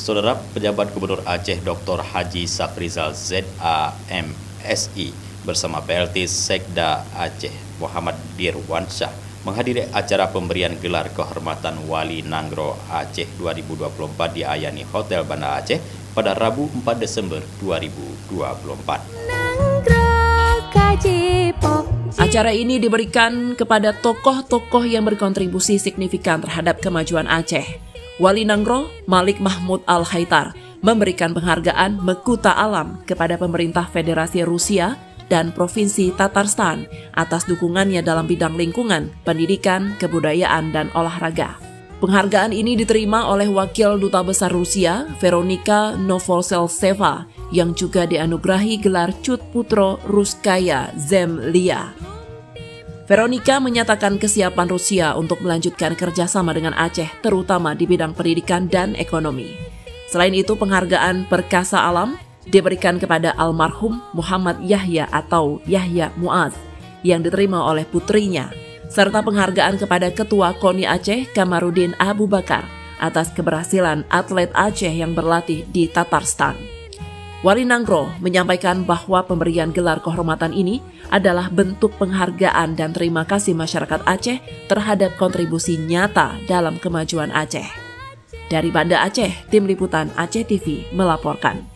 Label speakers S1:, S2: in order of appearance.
S1: Saudara pejabat Gubernur Aceh Dr. Haji Safrizal ZAMSI bersama PLT Sekda Aceh Muhammad Dirwansyah menghadiri acara pemberian gelar kehormatan Wali Nanggro Aceh 2024 di Ayani Hotel Banda Aceh pada Rabu 4 Desember 2024.
S2: Acara ini diberikan kepada tokoh-tokoh yang berkontribusi signifikan terhadap kemajuan Aceh. Wali Nanggro Malik Mahmud Al-Haitar memberikan penghargaan Mekuta Alam kepada pemerintah Federasi Rusia dan Provinsi Tatarstan atas dukungannya dalam bidang lingkungan, pendidikan, kebudayaan, dan olahraga. Penghargaan ini diterima oleh Wakil Duta Besar Rusia, Veronika Novoseltseva, yang juga dianugerahi gelar Cut Putro Ruskaya Zemlya. Veronika menyatakan kesiapan Rusia untuk melanjutkan kerjasama dengan Aceh, terutama di bidang pendidikan dan ekonomi. Selain itu, penghargaan Perkasa Alam diberikan kepada almarhum Muhammad Yahya atau Yahya Mu'adz yang diterima oleh putrinya, serta penghargaan kepada Ketua KONI Aceh Kamarudin Abu Bakar atas keberhasilan atlet Aceh yang berlatih di Tatarstan. Wali Nanggro menyampaikan bahwa pemberian gelar kehormatan ini adalah bentuk penghargaan dan terima kasih masyarakat Aceh terhadap kontribusi nyata dalam kemajuan Aceh. Dari Banda Aceh, Tim Liputan Aceh TV melaporkan.